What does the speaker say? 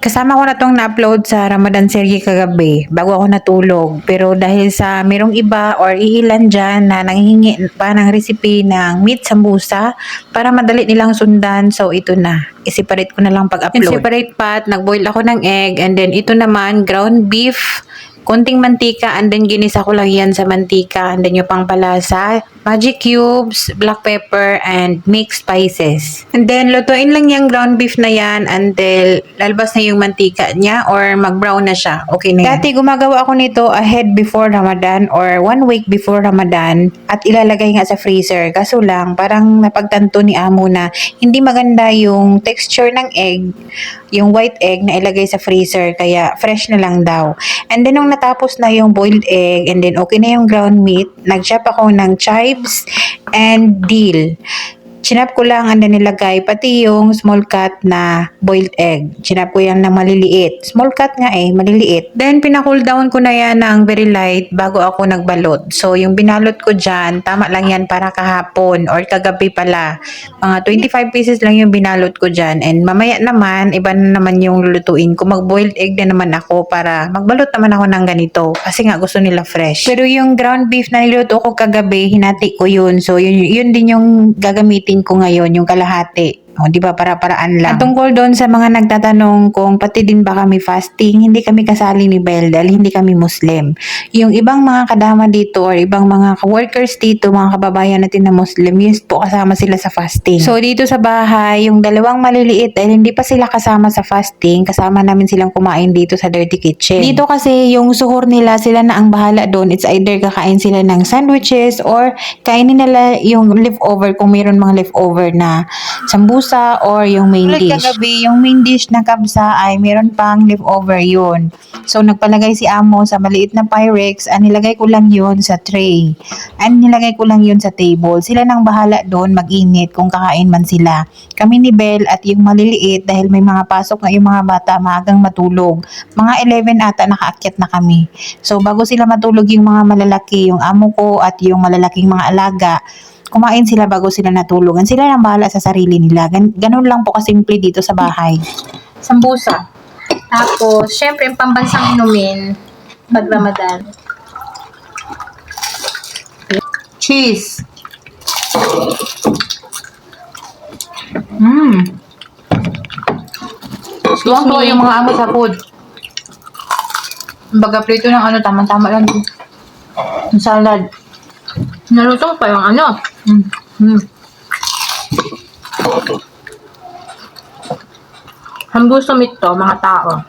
Kasama ko na tong na-upload sa Ramadan Serye kagabi bago ako natulog. Pero dahil sa merong iba or iilan dyan na nanghihingi pa ng recipe ng meat sambusa para madali nilang sundan. So ito na. I-separate ko na lang pag-upload. In separate pot, nag-boil ako ng egg and then ito naman ground beef, konting mantika and then ginisa ko lang yan sa mantika and then yung pangpalasa, magic cubes, black pepper, and mixed spices. And then lutuin lang yung ground beef na yan until lalabas na yung mantika niya or mag-brown na siya. Okay na yan. Dati gumagawa ako nito ahead before Ramadan or 1 week before Ramadan at ilalagay nga sa freezer. Kaso lang parang napagtanto ni amo na hindi maganda yung texture ng egg, yung white egg na ilagay sa freezer kaya fresh na lang daw. And then nung natapos na yung boiled egg and then okay na yung ground meat, nag-chop ako ng chives and dill. Chinap ko lang and then nilagay pati yung small cut na boiled egg. Chinap ko yan na maliliit. Small cut nga maliliit. Then pina-cool down ko na yan ng very light bago ako nagbalot. So yung binalot ko dyan, tama lang yan para kahapon or kagabi pala. Mga 25 pieces lang yung binalot ko dyan. And mamaya naman, iba na naman yung lulutuin ko. Mag-boiled egg na naman ako para magbalot naman ako ng ganito. Kasi nga gusto nila fresh. Pero yung ground beef na niluto ko kagabi, hinati ko yun. So yun din yung gagamitin ko ngayon, yung kalahati. O, di ba, para-paraan lang. At tungkol doon sa mga nagtatanong kung pati din ba kami fasting, hindi kami kasali ni Bel dahil hindi kami Muslim. Yung ibang mga kadama dito or ibang mga workers dito, mga kababayan natin na Muslim, yes po, kasama sila sa fasting. So, dito sa bahay, yung dalawang maliliit dahil hindi pa sila kasama sa fasting, kasama namin silang kumain dito sa Dirty Kitchen. Dito kasi, yung suhor nila, sila na ang bahala doon. It's either kakain sila ng sandwiches or kainin nila yung leftover kung mayroon mga leftover na sambusa or yung main dish. Kagabi, yung main dish na kabsa ay meron pang leftover yun. So, nagpalagay si amo sa maliit na Pyrex and nilagay ko lang yun sa tray. And nilagay ko lang yun sa table. Sila nang bahala doon mag-init kung kakain man sila. Kami ni Bel at yung maliliit dahil may mga pasok na yung mga bata maagang matulog. Mga 11 ata nakaakyat na kami. So, bago sila matulog yung mga malalaki, yung amo ko at yung malalaking mga alaga, kumain sila bago sila natulugan. Sila lang bahala sa sarili nila. Ganun lang po kasimple dito sa bahay. Sambusa. Tapos, syempre, yung pambansang inumin pag Ramadan. Cheese. Tuwang-tuwa yung mga amo sa food. Baga prito ng tama-tama lang. Yung salad. Nalutong pa yung Sambusa meat to, mga tao.